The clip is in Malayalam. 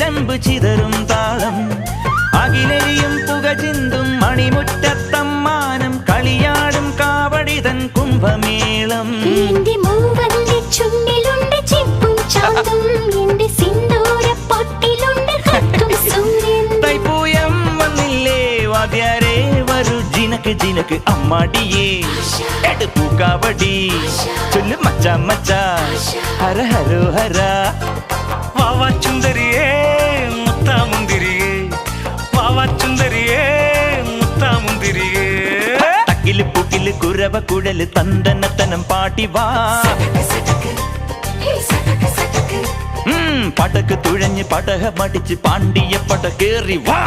ചിലമ്പ് ചിതറും താളം അകിലരിയും പുക ചിന്തും മണിമുറ്റത്തമ്മാനം കളിയാടും കാവടിതൻ കുംഭമേളം തൈപ്പൂയം വന്നില്ലേ വാദ്യാരേ വരൂ ജിനക്ക് ജിനക്ക് അമ്മാടിയേ എടുപ്പൂ കാവടി ചൊല്ലു മച്ചാ മച്ചാ ഹര ഹരോ ഹര വാവാ ചുന്ദരിയേ മുത്താമുന്തിരിയേ വാവാ ചുന്ദരിയേ മുത്താമുന്തിരിയേ തക്കില് പുക്കില് കുരവ കുഴല് തന്തനത്തനം പാട്ടി വാ പടക്ക് തുഴഞ്ഞ് പടക മടിച്ച് പാണ്ടിയ പട കേറി വാ